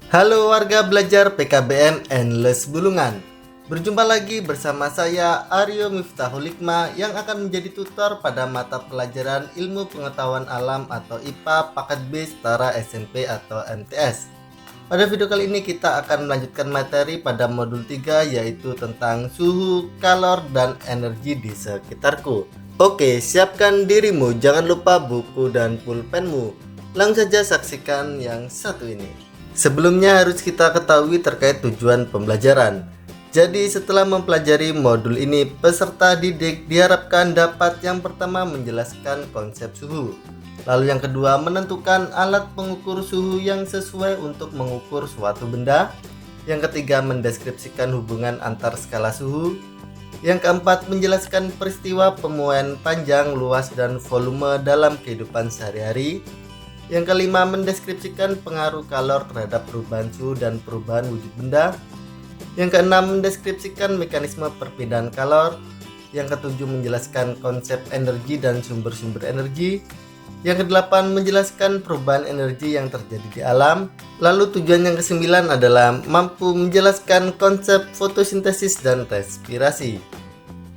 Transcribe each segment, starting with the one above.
Halo warga belajar PKBM Endless Bulungan. Berjumpa lagi bersama saya Aryo Miftahul Hikmah yang akan menjadi tutor pada mata pelajaran Ilmu Pengetahuan Alam atau IPA Paket B setara SMP atau MTS. Pada video kali ini kita akan melanjutkan materi pada modul 3 yaitu tentang suhu, kalor, dan energi di sekitarku. Oke, siapkan dirimu, jangan lupa buku dan pulpenmu. Langsung saja saksikan yang satu ini. Sebelumnya harus kita ketahui terkait tujuan pembelajaran. Jadi setelah mempelajari modul ini, peserta didik diharapkan dapat yang pertama menjelaskan konsep suhu. Lalu yang kedua menentukan alat pengukur suhu yang sesuai untuk mengukur suatu benda. Yang ketiga mendeskripsikan hubungan antar skala suhu. Yang keempat menjelaskan peristiwa pemuaian panjang, luas, dan volume dalam kehidupan sehari-hari. Yang kelima mendeskripsikan pengaruh kalor terhadap perubahan suhu dan perubahan wujud benda. Yang keenam mendeskripsikan mekanisme perpindahan kalor. Yang ketujuh menjelaskan konsep energi dan sumber-sumber energi. Yang kedelapan menjelaskan perubahan energi yang terjadi di alam. Lalu tujuan yang kesembilan adalah mampu menjelaskan konsep fotosintesis dan respirasi.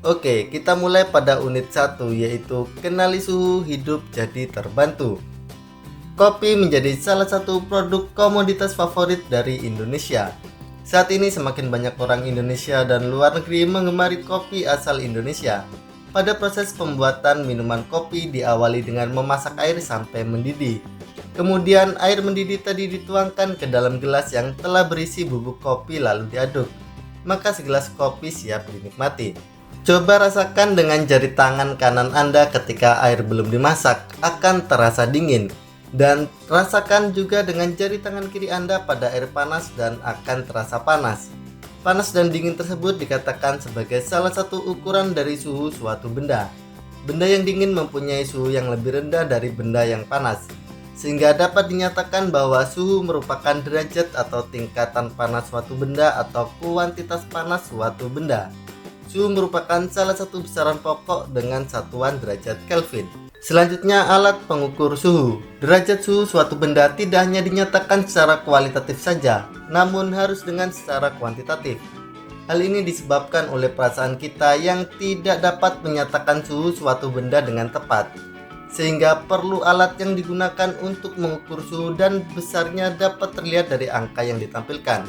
Oke, kita mulai pada unit 1 yaitu kenali suhu hidup jadi terbantu. Kopi menjadi salah satu produk komoditas favorit dari Indonesia. Saat ini semakin banyak orang Indonesia dan luar negeri menggemari kopi asal Indonesia. Pada proses pembuatan minuman kopi diawali dengan memasak air sampai mendidih. Kemudian air mendidih tadi dituangkan ke dalam gelas yang telah berisi bubuk kopi lalu diaduk. Maka segelas kopi siap dinikmati. Coba rasakan dengan jari tangan kanan Anda ketika air belum dimasak, akan terasa dingin. Dan rasakan juga dengan jari tangan kiri Anda pada air panas dan akan terasa panas. Panas dan dingin tersebut dikatakan sebagai salah satu ukuran dari suhu suatu benda. Benda yang dingin mempunyai suhu yang lebih rendah dari benda yang panas, sehingga dapat dinyatakan bahwa suhu merupakan derajat atau tingkatan panas suatu benda atau kuantitas panas suatu benda. Suhu merupakan salah satu besaran pokok dengan satuan derajat Kelvin. Selanjutnya alat pengukur suhu. Derajat suhu suatu benda tidak hanya dinyatakan secara kualitatif saja, namun harus dengan secara kuantitatif. Hal ini disebabkan oleh perasaan kita yang tidak dapat menyatakan suhu suatu benda dengan tepat, sehingga perlu alat yang digunakan untuk mengukur suhu dan besarnya dapat terlihat dari angka yang ditampilkan.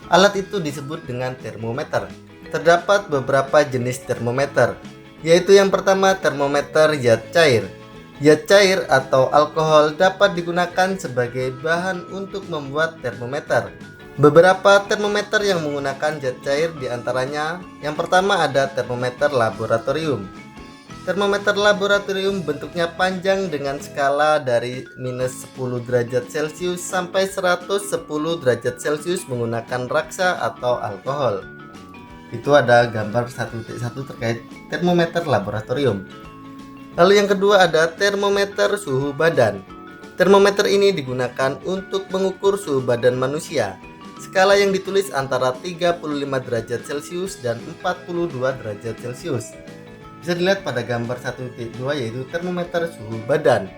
Alat itu disebut dengan termometer. Terdapat beberapa jenis termometer, yaitu yang pertama termometer zat cair. Zat cair atau alkohol dapat digunakan sebagai bahan untuk membuat termometer. Beberapa termometer yang menggunakan zat cair diantaranya yang pertama ada termometer laboratorium. Termometer laboratorium bentuknya panjang dengan skala dari minus 10 derajat Celcius sampai 110 derajat Celcius menggunakan raksa atau alkohol. Itu ada gambar 1.1 terkait termometer laboratorium. Lalu yang kedua ada termometer suhu badan. Termometer ini digunakan untuk mengukur suhu badan manusia. Skala yang ditulis antara 35 derajat Celcius dan 42 derajat Celcius. Bisa dilihat pada gambar 1.2 yaitu termometer suhu badan.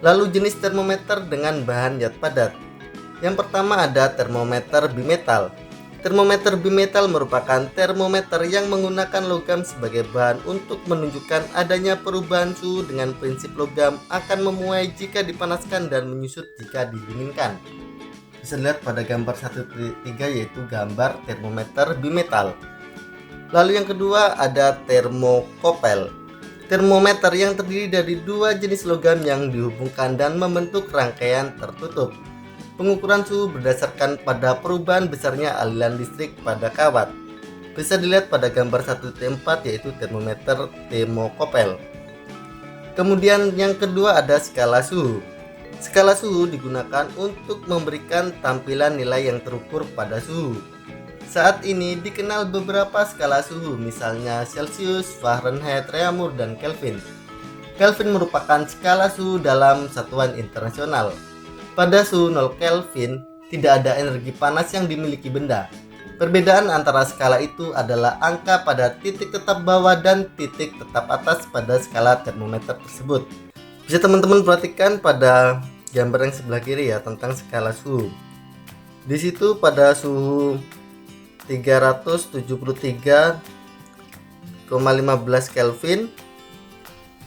Lalu jenis termometer dengan bahan zat padat. Yang pertama ada termometer bimetal. Termometer bimetal merupakan termometer yang menggunakan logam sebagai bahan untuk menunjukkan adanya perubahan suhu dengan prinsip logam akan memuai jika dipanaskan dan menyusut jika didinginkan. Bisa dilihat pada gambar 1.3 yaitu gambar termometer bimetal. Lalu yang kedua ada termokopel. Termometer yang terdiri dari dua jenis logam yang dihubungkan dan membentuk rangkaian tertutup. Pengukuran suhu berdasarkan pada perubahan besarnya aliran listrik pada kawat. Bisa dilihat pada gambar 1.4 yaitu termometer termokopel. Kemudian yang kedua ada skala suhu. Skala suhu digunakan untuk memberikan tampilan nilai yang terukur pada suhu. Saat ini dikenal beberapa skala suhu, misalnya Celcius, Fahrenheit, Reaumur, dan Kelvin. Kelvin merupakan skala suhu dalam satuan internasional. Pada suhu 0 Kelvin, tidak ada energi panas yang dimiliki benda. Perbedaan antara skala itu adalah angka pada titik tetap bawah dan titik tetap atas pada skala termometer tersebut. Bisa teman-teman perhatikan pada gambar yang sebelah kiri ya tentang skala suhu. Di situ pada suhu 373,15 Kelvin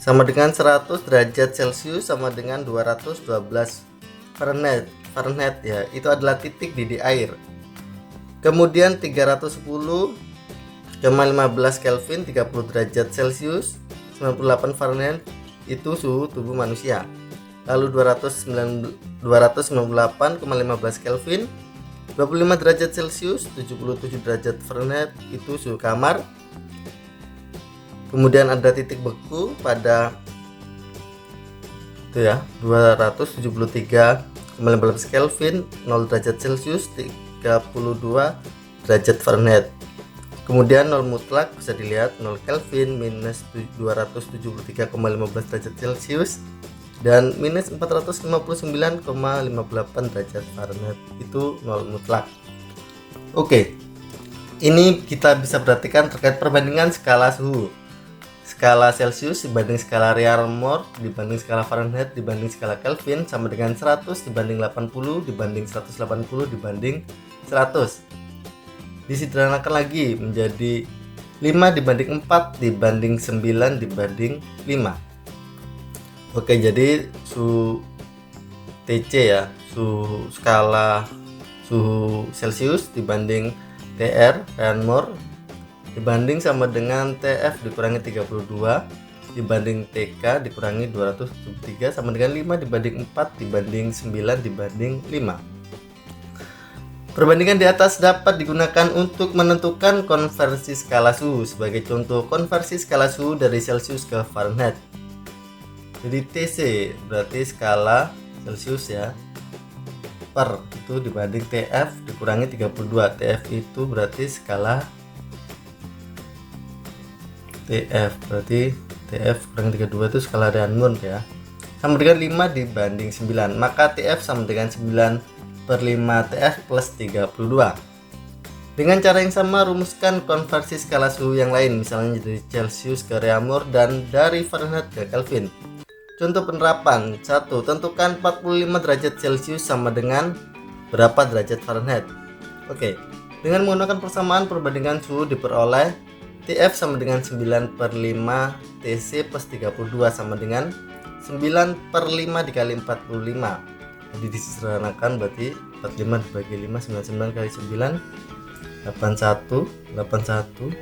sama dengan 100 derajat Celcius sama dengan 212 Fahrenheit. Fahrenheit ya, itu adalah titik didih air. Kemudian 310,15 Kelvin 30 derajat Celcius 98 Fahrenheit itu suhu tubuh manusia. Lalu 298,15 Kelvin 25 derajat Celcius 77 derajat Fahrenheit itu suhu kamar. Kemudian ada titik beku pada itu ya 273,15 Kelvin 0 derajat Celcius 32 derajat Fahrenheit. Kemudian 0 mutlak bisa dilihat 0 Kelvin minus 273,15 derajat Celcius dan minus 459,58 derajat Fahrenheit itu 0 mutlak. Oke, ini kita bisa perhatikan terkait perbandingan skala suhu. Skala Celcius dibanding skala Reaumur dibanding skala Fahrenheit dibanding skala Kelvin sama dengan 100 dibanding 80 dibanding 180 dibanding 100. Disederhanakan lagi menjadi 5 dibanding 4 dibanding 9 dibanding 5. Oke, jadi suhu TC ya, suhu skala suhu Celcius dibanding TR Reaumur dibanding sama dengan TF dikurangi 32 dibanding TK dikurangi 273 sama dengan 5 dibanding 4 dibanding 9 dibanding 5. Perbandingan di atas dapat digunakan untuk menentukan konversi skala suhu. Sebagai contoh, konversi skala suhu dari Celcius ke Fahrenheit. Jadi TC berarti skala Celcius ya, per itu dibanding TF dikurangi 32. TF itu berarti skala TF, berarti TF kurangi 32 itu skala Reaumur ya, sama dengan 5 dibanding 9. Maka TF sama dengan 9/5 TF plus 32. Dengan cara yang sama rumuskan konversi skala suhu yang lain, misalnya dari Celcius ke Reaumur dan dari Fahrenheit ke Kelvin. Contoh penerapan: 1. Tentukan 45 derajat Celcius sama dengan berapa derajat Fahrenheit. Oke, dengan menggunakan persamaan perbandingan suhu diperoleh TF sama dengan 9/5 TC plus 32 sama dengan 9/5 dikali 45. Jadi disederhanakan berarti 45 dibagi 5 99 kali 9 81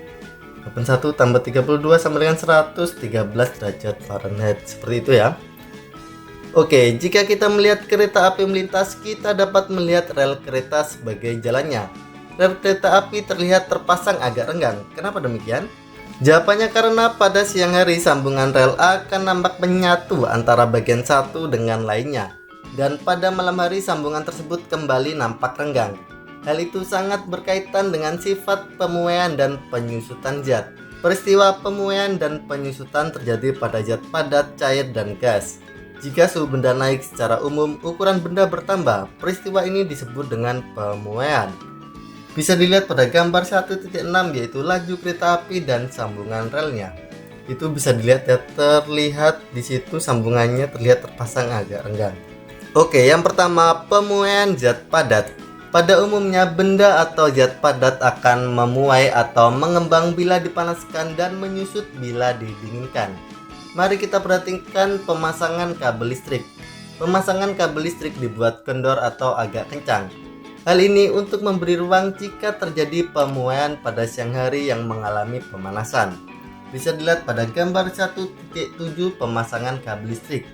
tambah 32 sama dengan 113 derajat Fahrenheit. Seperti itu ya. Oke, jika kita melihat kereta api melintas, kita dapat melihat rel kereta sebagai jalannya. Rel kereta api terlihat terpasang agak renggang. Kenapa demikian? Jawabannya karena pada siang hari sambungan rel akan nampak menyatu antara bagian satu dengan lainnya, dan pada malam hari sambungan tersebut kembali nampak renggang. Hal itu sangat berkaitan dengan sifat pemuaian dan penyusutan zat. Peristiwa pemuaian dan penyusutan terjadi pada zat padat, cair, dan gas. Jika suhu benda naik secara umum, ukuran benda bertambah. Peristiwa ini disebut dengan pemuaian. Bisa dilihat pada gambar 1.6, yaitu laju kereta api dan sambungan relnya. Itu bisa dilihat ya, terlihat di situ sambungannya terlihat terpasang agak renggang. Oke, yang pertama, pemuaian zat padat. Pada umumnya benda atau zat padat akan memuai atau mengembang bila dipanaskan dan menyusut bila didinginkan. Mari kita perhatikan pemasangan kabel listrik. Pemasangan kabel listrik dibuat kendor atau agak kencang. Hal ini untuk memberi ruang jika terjadi pemuaian pada siang hari yang mengalami pemanasan. Bisa dilihat pada gambar 1.7 pemasangan kabel listrik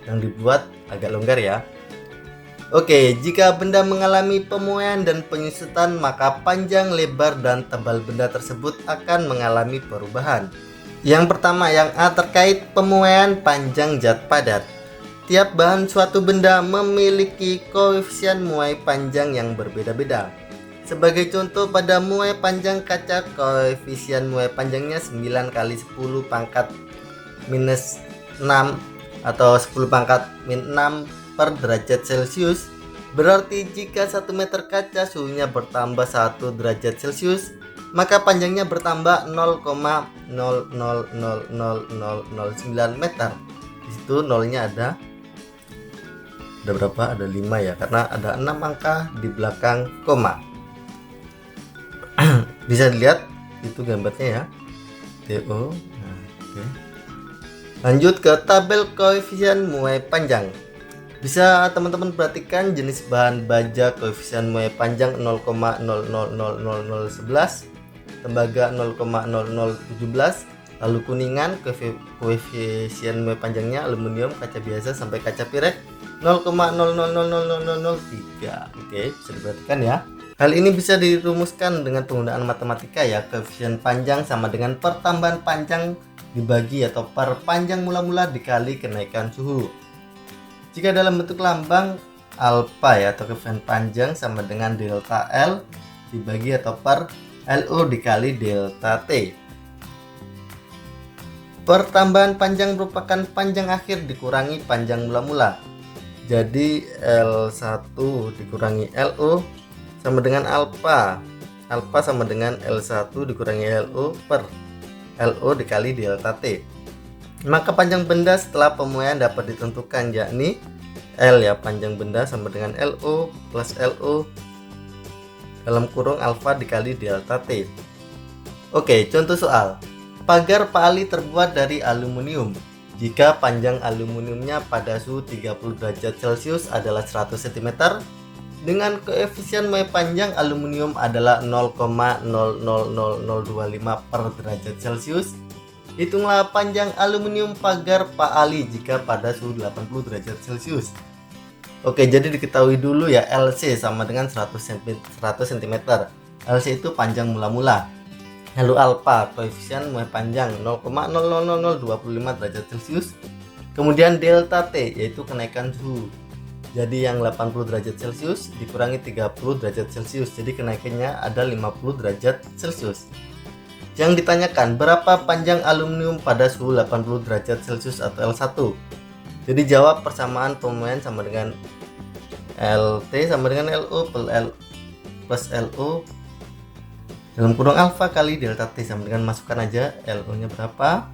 yang dibuat agak longgar ya. Oke, jika benda mengalami pemuaian dan penyusutan, maka panjang, lebar, dan tebal benda tersebut akan mengalami perubahan. Yang pertama, yang A, terkait pemuaian panjang zat padat. Tiap bahan suatu benda memiliki koefisien muai panjang yang berbeda-beda. Sebagai contoh, pada muai panjang kaca, koefisien muai panjangnya 9 kali 10 pangkat minus 6 atau 10 pangkat min 6 per derajat Celcius. Berarti jika 1 meter kaca suhunya bertambah 1 derajat Celcius, maka panjangnya bertambah 0,000009 meter. Di situ nolnya ada Ada berapa? Ada 5 ya, karena ada 6 angka di belakang koma. Bisa dilihat itu gambarnya ya, TO. Nah, oke. Lanjut ke tabel koefisien muai panjang. Bisa teman-teman perhatikan jenis bahan baja koefisien muai panjang 0,000011, tembaga 0,0017, lalu kuningan koefisien muai panjangnya aluminium, kaca biasa sampai kaca pirek 0,000003. Oke, bisa diperhatikan ya. Hal ini bisa dirumuskan dengan penggunaan matematika ya. Koefisien panjang sama dengan pertambahan panjang dibagi atau per panjang mula-mula dikali kenaikan suhu. Jika dalam bentuk lambang alpha ya, atau koefisien panjang sama dengan delta L dibagi atau per LO dikali delta T. Pertambahan panjang merupakan panjang akhir dikurangi panjang mula-mula. Jadi L1 dikurangi LO sama dengan alpha. Alpha sama dengan L1 dikurangi LO per LO dikali delta T. Maka panjang benda setelah pemuaian dapat ditentukan, yakni L ya, panjang benda sama dengan LO plus LO dalam kurung alpha dikali delta T. Oke, contoh soal. Pagar Pak Ali terbuat dari aluminium. Jika panjang aluminiumnya pada suhu 30 derajat Celcius adalah 100 cm, dengan koefisien muai panjang aluminium adalah 0,00025 per derajat Celcius, hitunglah panjang aluminium pagar Pak Ali jika pada suhu 80 derajat Celcius. Oke, jadi diketahui dulu ya, LC sama dengan 100 cm. LC itu panjang mula-mula. Lalu alpha, koefisien muai panjang 0,00025 derajat Celcius. Kemudian delta T, yaitu kenaikan suhu. Jadi yang 80 derajat Celcius dikurangi 30 derajat Celcius, jadi kenaikannya ada 50 derajat Celcius. Yang ditanyakan, berapa panjang aluminium pada suhu 80 derajat Celcius atau L1? Jadi jawab persamaan pemuaian sama dengan LT sama dengan LO plus LO dalam kurung alpha kali delta T sama dengan, masukkan aja LO nya berapa,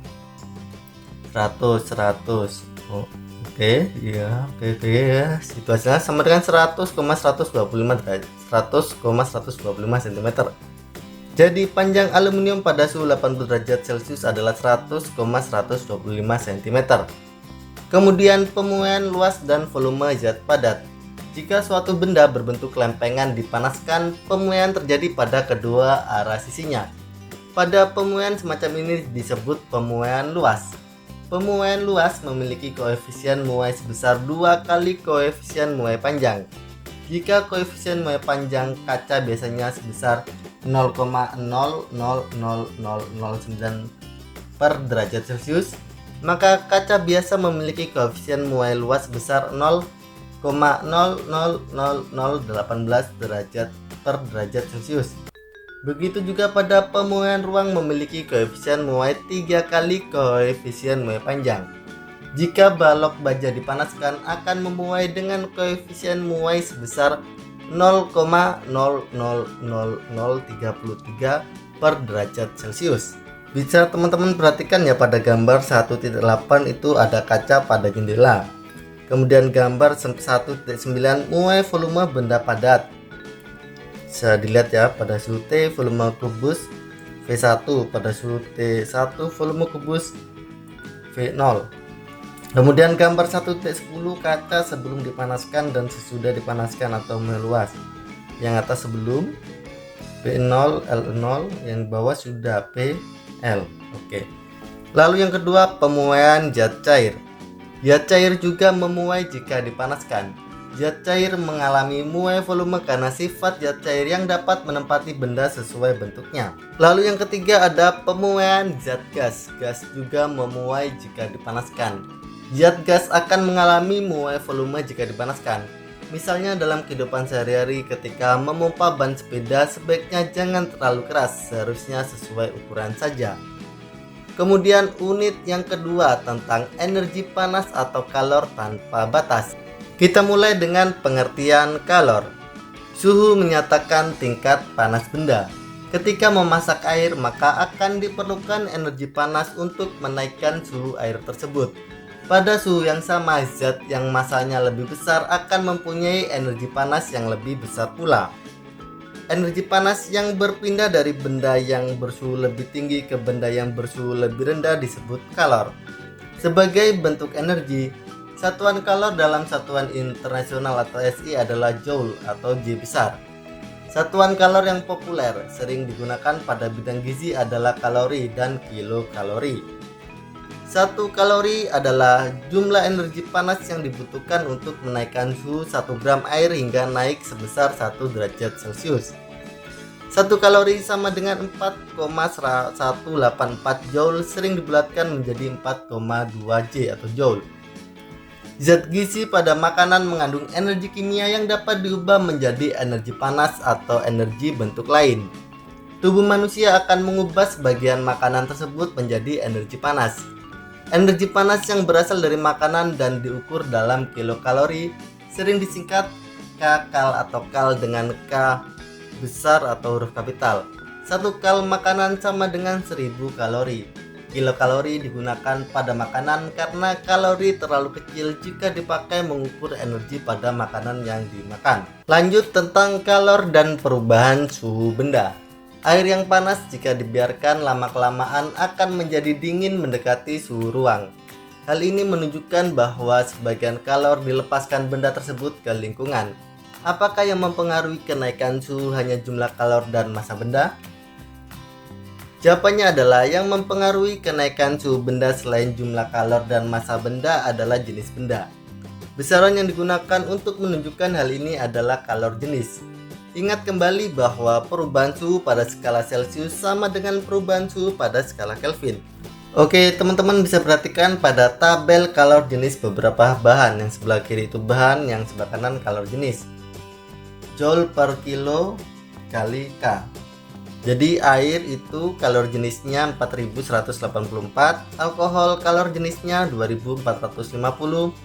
100. Oke ya, oke ya, situasinya sama dengan 100,125 cm. Jadi panjang aluminium pada suhu 80 derajat Celcius adalah 100,125 cm. Kemudian pemuaian luas dan volume zat padat. Jika suatu benda berbentuk lempengan dipanaskan, pemuaian terjadi pada kedua arah sisinya. Pada pemuaian semacam ini disebut pemuaian luas. Pemuaian luas memiliki koefisien muai sebesar 2 kali koefisien muai panjang. Jika koefisien muai panjang kaca biasanya sebesar 0,00009 per derajat Celcius, maka kaca biasa memiliki koefisien muai luas sebesar 0,00018 derajat per derajat Celcius. Begitu juga pada pemuaian ruang memiliki koefisien muai 3 kali koefisien muai panjang. Jika balok baja dipanaskan akan memuai dengan koefisien muai sebesar 0,00033 per derajat Celcius. Bisa teman-teman perhatikan ya, pada gambar 1.8 itu ada kaca pada jendela. Kemudian gambar 1.9 muai volume benda padat. Bisa dilihat ya, pada suhu T volume kubus V1, pada suhu T1 volume kubus V0. Kemudian gambar 1.10 kaca sebelum dipanaskan dan sesudah dipanaskan atau meluas. Yang atas sebelum P0 L0, yang bawah sudah PL. Oke. Lalu yang kedua, pemuaian zat cair. Zat cair juga memuai jika dipanaskan. Zat cair mengalami muai volume karena sifat zat cair yang dapat menempati benda sesuai bentuknya. Lalu yang ketiga ada pemuaian zat gas. Gas juga memuai jika dipanaskan. Zat gas akan mengalami muai volume jika dipanaskan. Misalnya dalam kehidupan sehari-hari ketika memompa ban sepeda, sebaiknya jangan terlalu keras, seharusnya sesuai ukuran saja. Kemudian unit yang kedua tentang energi panas atau kalor tanpa batas. Kita mulai dengan pengertian kalor. Suhu menyatakan tingkat panas benda. Ketika memasak air, maka akan diperlukan energi panas untuk menaikkan suhu air tersebut. Pada suhu yang sama, zat yang masanya lebih besar akan mempunyai energi panas yang lebih besar pula. Energi panas yang berpindah dari benda yang bersuhu lebih tinggi ke benda yang bersuhu lebih rendah disebut kalor. Sebagai bentuk energi, satuan kalor dalam satuan internasional atau SI adalah joule atau J besar. Satuan kalor yang populer sering digunakan pada bidang gizi adalah kalori dan kilokalori. 1 kalori adalah jumlah energi panas yang dibutuhkan untuk menaikkan suhu 1 gram air hingga naik sebesar 1 derajat Celcius. 1 kalori sama dengan 4,184 joule, sering dibulatkan menjadi 4,2 J atau joule. Zat gizi pada makanan mengandung energi kimia yang dapat diubah menjadi energi panas atau energi bentuk lain. Tubuh manusia akan mengubah sebagian makanan tersebut menjadi energi panas. Energi panas yang berasal dari makanan dan diukur dalam kilokalori sering disingkat KCal atau kal dengan K besar atau huruf kapital. 1 kal makanan sama dengan 1000 kalori. Kilokalori digunakan pada makanan karena kalori terlalu kecil jika dipakai mengukur energi pada makanan yang dimakan. Lanjut tentang kalor dan perubahan suhu benda. Air yang panas jika dibiarkan lama-kelamaan akan menjadi dingin mendekati suhu ruang. Hal ini menunjukkan bahwa sebagian kalor dilepaskan benda tersebut ke lingkungan. Apakah yang mempengaruhi kenaikan suhu hanya jumlah kalor dan massa benda? Jawabannya adalah yang mempengaruhi kenaikan suhu benda selain jumlah kalor dan massa benda adalah jenis benda. Besaran yang digunakan untuk menunjukkan hal ini adalah kalor jenis. Ingat kembali bahwa perubahan suhu pada skala Celcius sama dengan perubahan suhu pada skala Kelvin. Oke, teman-teman bisa perhatikan pada tabel kalor jenis beberapa bahan. Yang sebelah kiri itu bahan, yang sebelah kanan kalor jenis. Joule per kilo kali K. Jadi air itu kalor jenisnya 4184, alkohol kalor jenisnya 2450,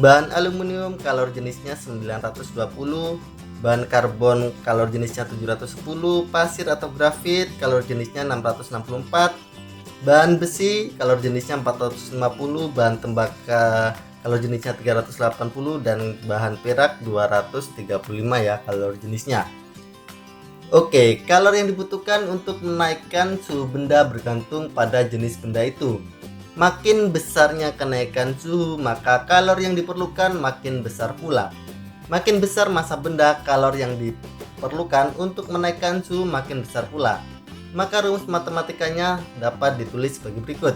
bahan aluminium kalor jenisnya 920, bahan karbon kalor jenisnya 710, pasir atau grafit kalor jenisnya 664, bahan besi kalor jenisnya 450, bahan tembaga kalor jenisnya 380, dan bahan perak 235 ya kalor jenisnya. Oke, kalor yang dibutuhkan untuk menaikkan suhu benda bergantung pada jenis benda itu. Makin besarnya kenaikan suhu, maka kalor yang diperlukan makin besar pula. Makin besar massa benda, kalor yang diperlukan untuk menaikkan suhu makin besar pula. Maka rumus matematikanya dapat ditulis sebagai berikut.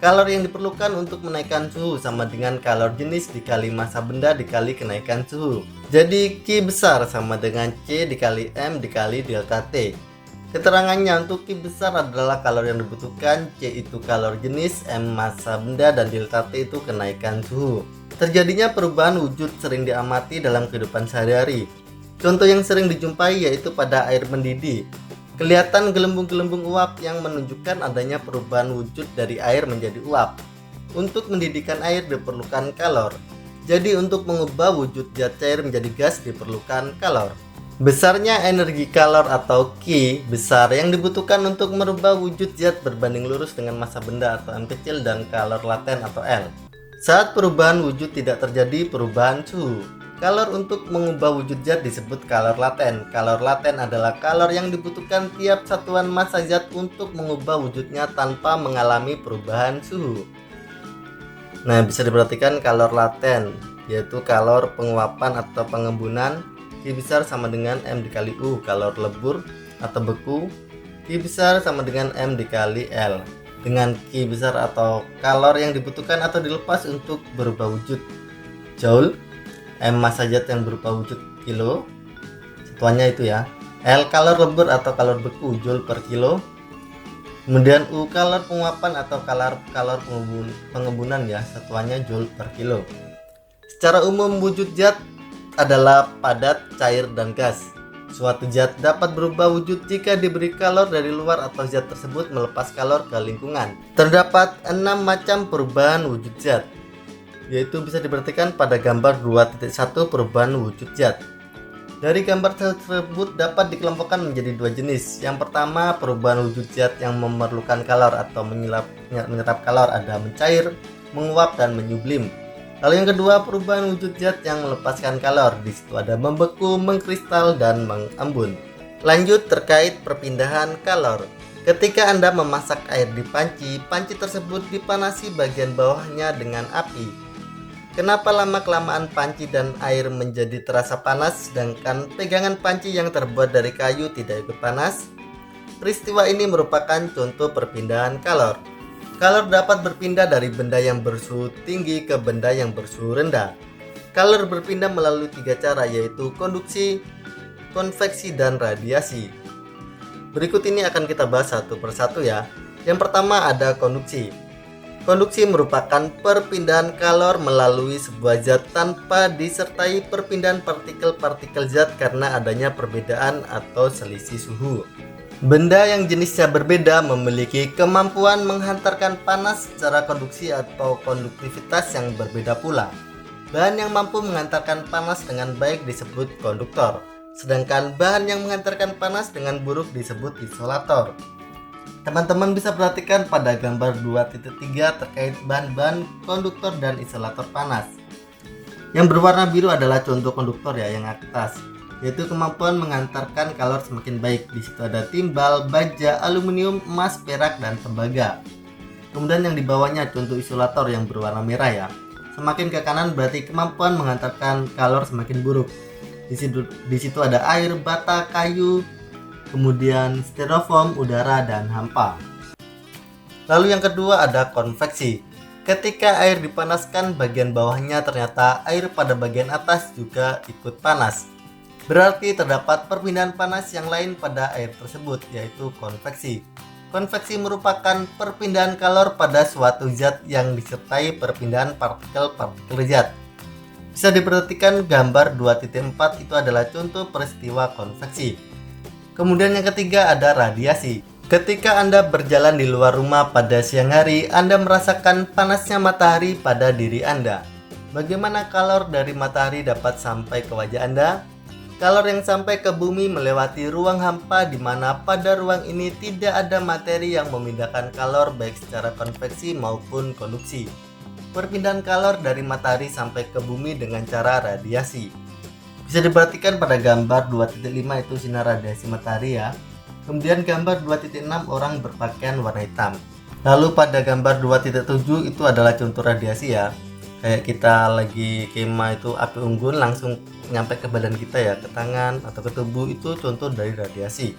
Kalor yang diperlukan untuk menaikkan suhu sama dengan kalor jenis dikali massa benda dikali kenaikan suhu. Jadi Q besar sama dengan C dikali M dikali delta T. Keterangannya untuk Q besar adalah kalor yang dibutuhkan, C itu kalor jenis, M massa benda, dan delta T itu kenaikan suhu. Terjadinya perubahan wujud sering diamati dalam kehidupan sehari-hari. Contoh yang sering dijumpai yaitu pada air mendidih. Kelihatan gelembung-gelembung uap yang menunjukkan adanya perubahan wujud dari air menjadi uap. Untuk mendidihkan air diperlukan kalor. Jadi untuk mengubah wujud zat cair menjadi gas diperlukan kalor. Besarnya energi kalor atau Q besar yang dibutuhkan untuk merubah wujud zat berbanding lurus dengan massa benda atau M kecil dan kalor laten atau L. Saat perubahan wujud tidak terjadi perubahan suhu. Kalor untuk mengubah wujud zat disebut kalor laten. Kalor laten adalah kalor yang dibutuhkan tiap satuan massa zat untuk mengubah wujudnya tanpa mengalami perubahan suhu. Nah, bisa diperhatikan kalor laten, yaitu kalor penguapan atau pengembunan. Q besar sama dengan M dikali U. Kalor lebur atau beku, Q besar sama dengan M dikali L. Dengan Q besar atau kalor yang dibutuhkan atau dilepas untuk berubah wujud. Joule, M massa zat yang berupa wujud kilo, satuannya itu ya. L kalor lebur atau kalor beku, joule per kilo. Kemudian U kalor penguapan atau kalor pengembunan ya, satuannya joule per kilo. Secara umum wujud zat adalah padat, cair, dan gas. Suatu zat dapat berubah wujud jika diberi kalor dari luar atau zat tersebut melepas kalor ke lingkungan. Terdapat 6 macam perubahan wujud zat, yaitu bisa diperhatikan pada gambar 2.1 perubahan wujud zat. Dari gambar tersebut dapat dikelompokkan menjadi 2 jenis. Yang pertama, perubahan wujud zat yang memerlukan kalor atau menyerap kalor ada mencair menguap dan menyublim. Lalu yang kedua, perubahan wujud zat yang melepaskan kalor. Di situ ada membeku, mengkristal, dan mengembun. Lanjut terkait perpindahan kalor. Ketika Anda memasak air di panci, panci tersebut dipanasi bagian bawahnya dengan api. Kenapa lama-kelamaan panci dan air menjadi terasa panas, sedangkan pegangan panci yang terbuat dari kayu tidak ikut panas? Peristiwa ini merupakan contoh perpindahan kalor. Kalor dapat berpindah dari benda yang bersuhu tinggi ke benda yang bersuhu rendah. Kalor berpindah melalui 3 cara, yaitu konduksi, konveksi, dan radiasi. Berikut ini akan kita bahas satu persatu ya. Yang pertama ada konduksi. Konduksi merupakan perpindahan kalor melalui sebuah zat tanpa disertai perpindahan partikel-partikel zat karena adanya perbedaan atau selisih suhu. Benda yang jenisnya berbeda memiliki kemampuan menghantarkan panas secara konduksi atau konduktivitas yang berbeda pula. Bahan yang mampu menghantarkan panas dengan baik disebut konduktor, sedangkan bahan yang menghantarkan panas dengan buruk disebut isolator. Teman-teman bisa perhatikan pada gambar 2.3 terkait bahan-bahan konduktor dan isolator panas. Yang berwarna biru adalah contoh konduktor ya, yang atas, yaitu kemampuan menghantarkan kalor semakin baik. Di situ ada timbal, baja, aluminium, emas, perak, dan tembaga. Kemudian yang di bawahnya contoh isolator yang berwarna merah ya. Semakin ke kanan berarti kemampuan menghantarkan kalor semakin buruk. Di situ ada air, bata, kayu, kemudian styrofoam, udara, dan hampa. Lalu yang kedua ada konveksi. Ketika air dipanaskan, bagian bawahnya ternyata air pada bagian atas juga ikut panas. Berarti terdapat perpindahan panas yang lain pada air tersebut, yaitu konveksi. Konveksi merupakan perpindahan kalor pada suatu zat yang disertai perpindahan partikel-partikel zat. Bisa diperhatikan gambar 2.4 itu adalah contoh peristiwa konveksi. Kemudian yang ketiga ada radiasi. Ketika Anda berjalan di luar rumah pada siang hari, Anda merasakan panasnya matahari pada diri Anda. Bagaimana kalor dari matahari dapat sampai ke wajah Anda? Kalor yang sampai ke bumi melewati ruang hampa di mana pada ruang ini tidak ada materi yang memindahkan kalor baik secara konveksi maupun konduksi. Perpindahan kalor dari matahari sampai ke bumi dengan cara radiasi. Bisa diperhatikan pada gambar 2.5 itu sinar radiasi matahari ya. Kemudian gambar 2.6 orang berpakaian warna hitam. Lalu pada gambar 2.7 itu adalah contoh radiasi ya. Kayak kita lagi kemah itu api unggun langsung nyampe ke badan kita ya, ke tangan atau ke tubuh, itu contoh dari radiasi.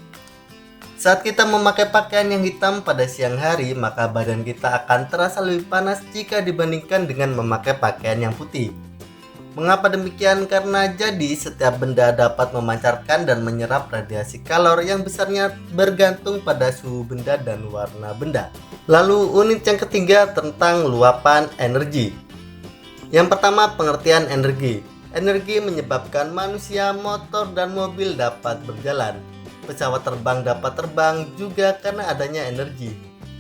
Saat kita memakai pakaian yang hitam pada siang hari, maka badan kita akan terasa lebih panas jika dibandingkan dengan memakai pakaian yang putih. Mengapa demikian? Karena jadi setiap benda dapat memancarkan dan menyerap radiasi kalor yang besarnya bergantung pada suhu benda dan warna benda. Lalu unit yang ketiga tentang luapan energi. Yang pertama, pengertian energi. Energi menyebabkan manusia, motor, dan mobil dapat berjalan. Pesawat terbang dapat terbang juga karena adanya energi.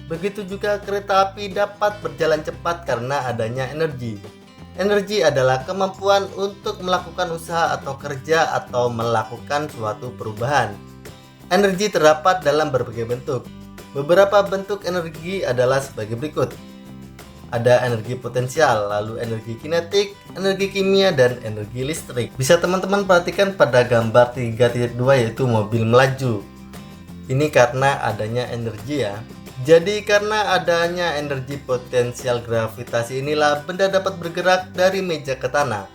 Begitu juga kereta api dapat berjalan cepat karena adanya energi. Energi adalah kemampuan untuk melakukan usaha atau kerja atau melakukan suatu perubahan. Energi terdapat dalam berbagai bentuk. Beberapa bentuk energi adalah sebagai berikut. Ada energi potensial, lalu energi kinetik, energi kimia, dan energi listrik. Bisa teman-teman perhatikan pada gambar 3.2 yaitu mobil melaju. Ini karena adanya energi ya. Jadi karena adanya energi potensial gravitasi inilah benda dapat bergerak dari meja ke tanah.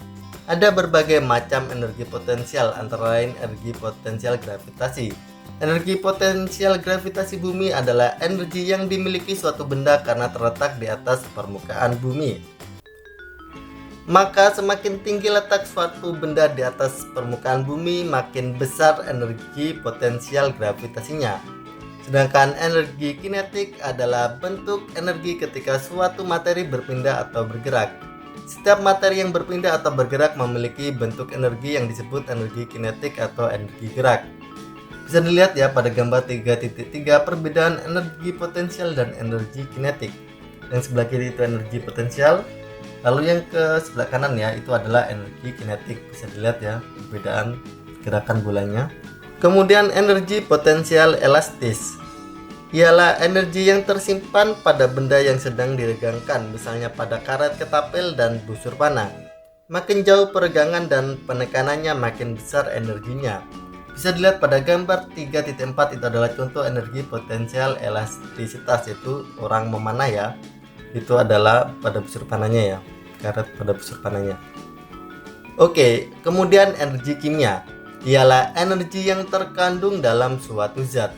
Ada berbagai macam energi potensial, antara lain energi potensial gravitasi. Energi potensial gravitasi bumi adalah energi yang dimiliki suatu benda karena terletak di atas permukaan bumi. Maka semakin tinggi letak suatu benda di atas permukaan bumi, makin besar energi potensial gravitasinya. Sedangkan energi kinetik adalah bentuk energi ketika suatu materi berpindah atau bergerak. Setiap materi yang berpindah atau bergerak memiliki bentuk energi yang disebut energi kinetik atau energi gerak. Bisa dilihat ya pada gambar 3.3 perbedaan energi potensial dan energi kinetik. Yang sebelah kiri itu energi potensial, lalu yang ke sebelah kanan ya itu adalah energi kinetik. Bisa dilihat ya perbedaan gerakan bolanya. Kemudian energi potensial elastis. ialah energi yang tersimpan pada benda yang sedang diregangkan, misalnya pada karet ketapel dan busur panah. Makin jauh peregangan dan penekanannya, makin besar energinya. Bisa dilihat pada gambar 3.4, itu adalah contoh energi potensial elastisitas, yaitu orang memanah ya. Itu adalah pada busur panahnya ya, karet pada busur panahnya. Oke, kemudian energi kimia ialah energi yang terkandung dalam suatu zat.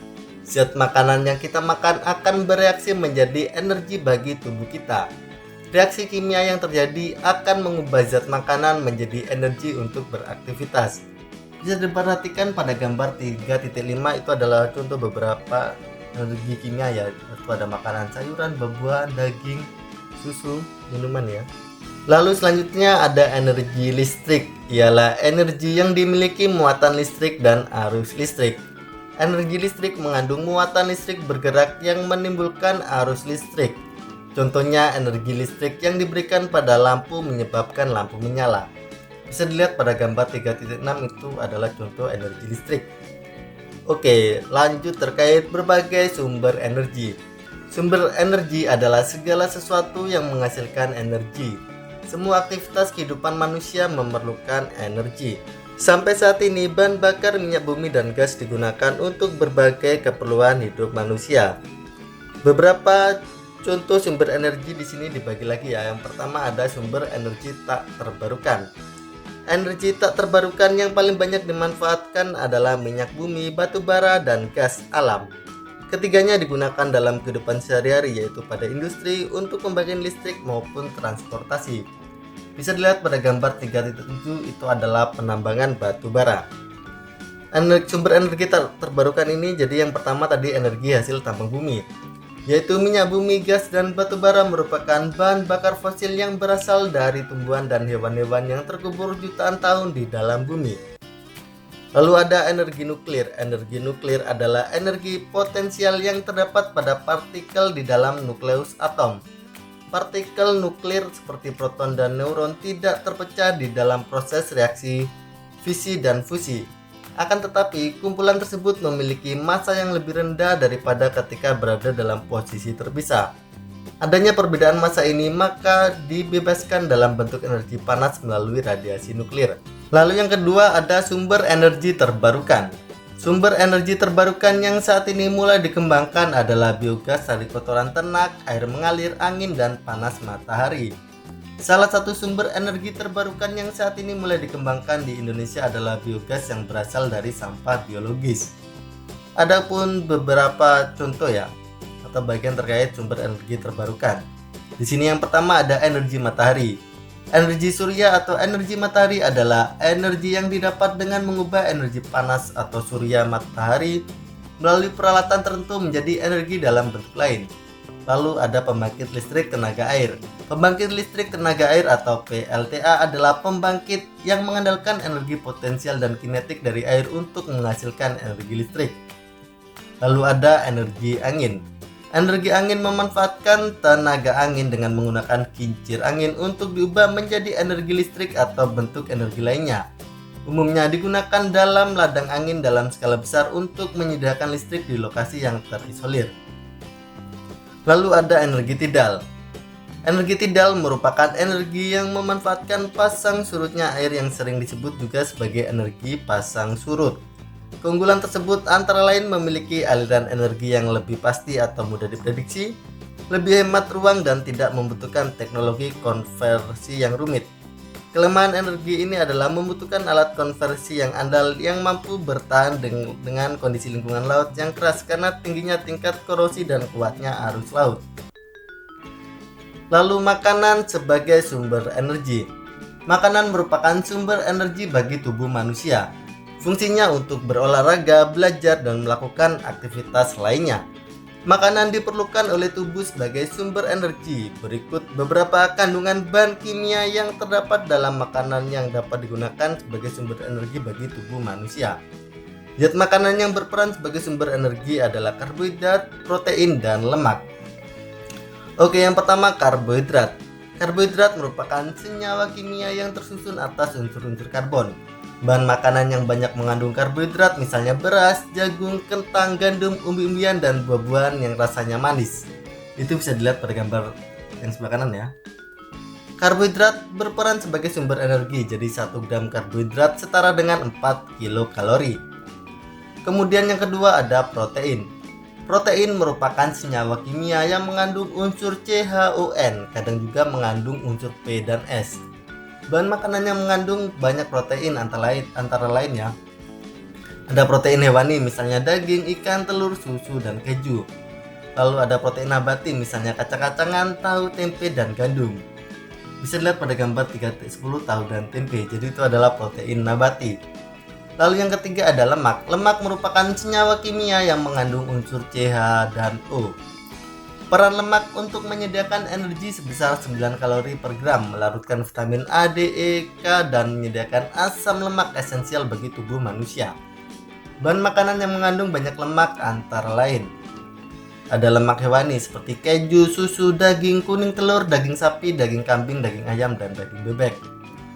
Zat makanan yang kita makan akan bereaksi menjadi energi bagi tubuh kita. Reaksi kimia yang terjadi akan mengubah zat makanan menjadi energi untuk beraktivitas. Bisa diperhatikan pada gambar 3.5, itu adalah contoh beberapa energi kimia ya. Itu ada makanan, sayuran, buah-buahan, daging, susu, minuman ya. Lalu selanjutnya ada energi listrik, ialah energi yang dimiliki muatan listrik dan arus listrik. Energi listrik mengandung muatan listrik bergerak yang menimbulkan arus listrik. Contohnya energi listrik yang diberikan pada lampu menyebabkan lampu menyala. Bisa dilihat pada gambar 3.6, itu adalah contoh energi listrik. Oke, lanjut terkait berbagai sumber energi. Sumber energi adalah segala sesuatu yang menghasilkan energi. Semua aktivitas kehidupan manusia memerlukan energi. Sampai saat ini, bahan bakar minyak bumi dan gas digunakan untuk berbagai keperluan hidup manusia. Beberapa contoh sumber energi di sini dibagi lagi ya. Yang pertama ada sumber energi tak terbarukan. Energi tak terbarukan yang paling banyak dimanfaatkan adalah minyak bumi, batu bara, dan gas alam. Ketiganya digunakan dalam kehidupan sehari-hari, yaitu pada industri, untuk pembangkit listrik maupun transportasi. Bisa dilihat pada gambar 3.7, itu adalah penambangan batu bara. Sumber energi terbarukan ini, jadi yang pertama tadi energi hasil tambang bumi, yaitu minyak bumi, gas, dan batu bara merupakan bahan bakar fosil yang berasal dari tumbuhan dan hewan-hewan yang terkubur jutaan tahun di dalam bumi. Lalu ada energi nuklir. Energi nuklir adalah energi potensial yang terdapat pada partikel di dalam nukleus atom. Partikel nuklir seperti proton dan neutron tidak terpecah di dalam proses reaksi fisi dan fusi. Akan tetapi, kumpulan tersebut memiliki massa yang lebih rendah daripada ketika berada dalam posisi terpisah. Adanya perbedaan massa ini maka dibebaskan dalam bentuk energi panas melalui radiasi nuklir. Lalu yang kedua ada sumber energi terbarukan. Sumber energi terbarukan yang saat ini mulai dikembangkan adalah biogas dari kotoran ternak, air mengalir, angin, dan panas matahari. Salah satu sumber energi terbarukan yang saat ini mulai dikembangkan di Indonesia adalah biogas yang berasal dari sampah biologis. Adapun beberapa contoh ya, atau bagian terkait sumber energi terbarukan. Di sini yang pertama ada energi matahari. Energi surya atau energi matahari adalah energi yang didapat dengan mengubah energi panas atau surya matahari melalui peralatan tertentu menjadi energi dalam bentuk lain. Lalu ada pembangkit listrik tenaga air. Pembangkit listrik tenaga air atau PLTA adalah pembangkit yang mengandalkan energi potensial dan kinetik dari air untuk menghasilkan energi listrik. Lalu ada energi angin. Energi angin memanfaatkan tenaga angin dengan menggunakan kincir angin untuk diubah menjadi energi listrik atau bentuk energi lainnya. Umumnya digunakan dalam ladang angin dalam skala besar untuk menyediakan listrik di lokasi yang terisolir. Lalu ada energi tidal. Energi tidal merupakan energi yang memanfaatkan pasang surutnya air yang sering disebut juga sebagai energi pasang surut. Keunggulan tersebut antara lain memiliki aliran energi yang lebih pasti atau mudah diprediksi, lebih hemat ruang, dan tidak membutuhkan teknologi konversi yang rumit. Kelemahan energi ini adalah membutuhkan alat konversi yang andal yang mampu bertahan dengan kondisi lingkungan laut yang keras karena tingginya tingkat korosi dan kuatnya arus laut. Lalu makanan sebagai sumber energi. Makanan merupakan sumber energi bagi tubuh manusia. Fungsinya untuk berolahraga, belajar, dan melakukan aktivitas lainnya. Makanan diperlukan oleh tubuh sebagai sumber energi. Berikut beberapa kandungan bahan kimia yang terdapat dalam makanan yang dapat digunakan sebagai sumber energi bagi tubuh manusia. Zat makanan yang berperan sebagai sumber energi adalah karbohidrat, protein, dan lemak. Oke, yang pertama karbohidrat. Karbohidrat merupakan senyawa kimia yang tersusun atas unsur-unsur karbon. Bahan makanan yang banyak mengandung karbohidrat misalnya beras, jagung, kentang, gandum, umbi-umbian, dan buah-buahan yang rasanya manis. Itu bisa dilihat pada gambar yang sebelah kanan ya. Karbohidrat berperan sebagai sumber energi, jadi 1 gram karbohidrat setara dengan 4 kilokalori. Kemudian yang kedua ada protein. Protein merupakan senyawa kimia yang mengandung unsur CHON, kadang juga mengandung unsur P dan S. Bahan makanan yang mengandung banyak protein antara lain ya. Ada protein hewani misalnya daging, ikan, telur, susu, dan keju. Lalu ada protein nabati misalnya kacang-kacangan, tahu, tempe, dan gandum. Bisa dilihat pada gambar 3.10 tahu dan tempe, jadi itu adalah protein nabati. Lalu yang ketiga ada lemak. Lemak merupakan senyawa kimia yang mengandung unsur CH dan O. Peran lemak untuk menyediakan energi sebesar 9 kalori per gram, melarutkan vitamin A, D, E, K, dan menyediakan asam lemak esensial bagi tubuh manusia. Bahan makanan yang mengandung banyak lemak antara lain ada lemak hewani seperti keju, susu, daging kuning, telur, daging sapi, daging kambing, daging ayam, dan daging bebek.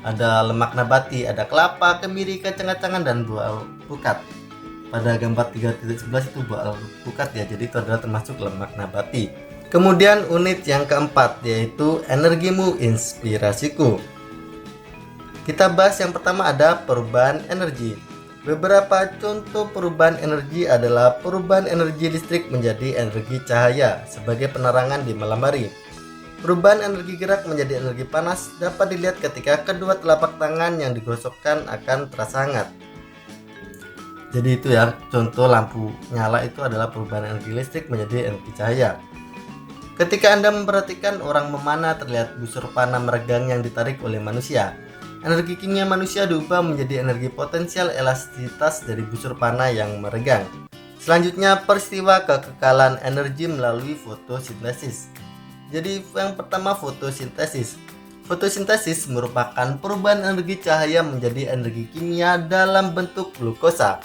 Ada lemak nabati, ada kelapa, kemiri, kacang-kacangan, dan buah alpukat. Pada gambar 3.11 itu buah alpukat ya, jadi itu adalah termasuk lemak nabati. Kemudian unit yang keempat yaitu energimu, inspirasiku. Kita bahas yang pertama ada perubahan energi. Beberapa contoh perubahan energi adalah perubahan energi listrik menjadi energi cahaya sebagai penerangan di malam hari. Perubahan energi gerak menjadi energi panas dapat dilihat ketika kedua telapak tangan yang digosokkan akan terasa hangat. Jadi itu ya, contoh lampu nyala itu adalah perubahan energi listrik menjadi energi cahaya. Ketika Anda memperhatikan orang memanah, terlihat busur panah meregang yang ditarik oleh manusia. Energi kimia manusia diubah menjadi energi potensial elastisitas dari busur panah yang meregang. Selanjutnya, peristiwa kekekalan energi melalui fotosintesis. Jadi yang pertama fotosintesis. Fotosintesis merupakan perubahan energi cahaya menjadi energi kimia dalam bentuk glukosa.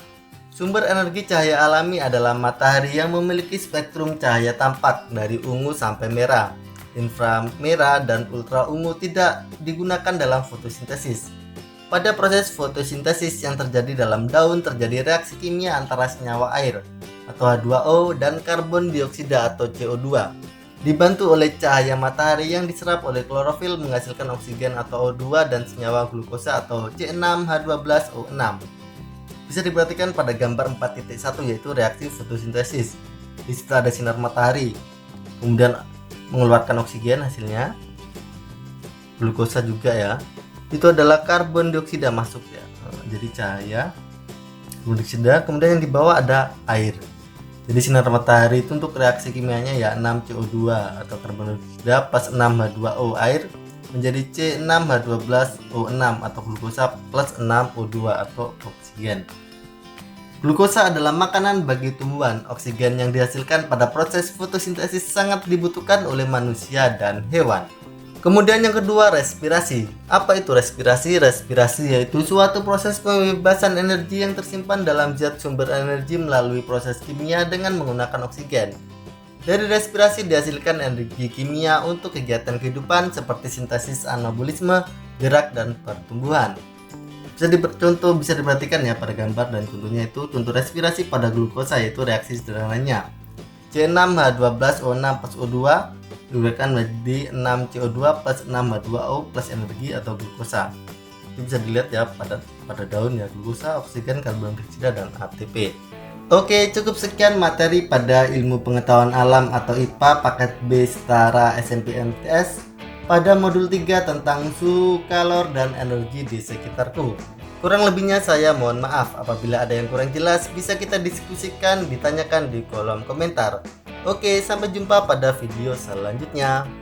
Sumber energi cahaya alami adalah matahari yang memiliki spektrum cahaya tampak dari ungu sampai merah. Inframerah dan ultra ungu tidak digunakan dalam fotosintesis. Pada proses fotosintesis yang terjadi dalam daun terjadi reaksi kimia antara senyawa air atau H2O dan karbon dioksida atau CO2. Dibantu oleh cahaya matahari yang diserap oleh klorofil menghasilkan oksigen atau O2 dan senyawa glukosa atau C6H12O6. Bisa diperhatikan pada gambar 4.1 yaitu reaksi fotosintesis. Di situ ada sinar matahari, kemudian mengeluarkan oksigen hasilnya, glukosa juga ya. Itu adalah karbon dioksida masuk ya. Jadi cahaya, karbon dioksida, kemudian yang di bawah ada air. Jadi sinar matahari itu untuk reaksi kimianya ya 6CO2 atau karbon dioksida plus 6H2O air menjadi C6H12O6 atau glukosa plus 6O2 atau oksigen. Glukosa adalah makanan bagi tumbuhan. Oksigen yang dihasilkan pada proses fotosintesis sangat dibutuhkan oleh manusia dan hewan. Kemudian yang kedua, respirasi. Apa itu respirasi? Respirasi yaitu suatu proses pembebasan energi yang tersimpan dalam zat sumber energi melalui proses kimia dengan menggunakan oksigen. Dari respirasi dihasilkan energi kimia untuk kegiatan kehidupan seperti sintesis anabolisme, gerak, dan pertumbuhan. Bisa diperhatikan ya pada gambar dan contohnya itu contoh respirasi pada glukosa yaitu reaksi sederhananya C6H12O6 plus O2 diberikan menjadi 6CO2 plus 6H2O plus energi atau glukosa. Itu bisa dilihat ya pada daun ya, glukosa, oksigen, karbon dioksida, dan ATP. Oke, cukup sekian materi pada ilmu pengetahuan alam atau IPA paket B setara SNMPTN pada modul 3 tentang suhu, kalor, dan energi di sekitarku. Kurang lebihnya saya mohon maaf. Apabila ada yang kurang jelas bisa kita diskusikan, ditanyakan di kolom komentar. Oke, sampai jumpa pada video selanjutnya.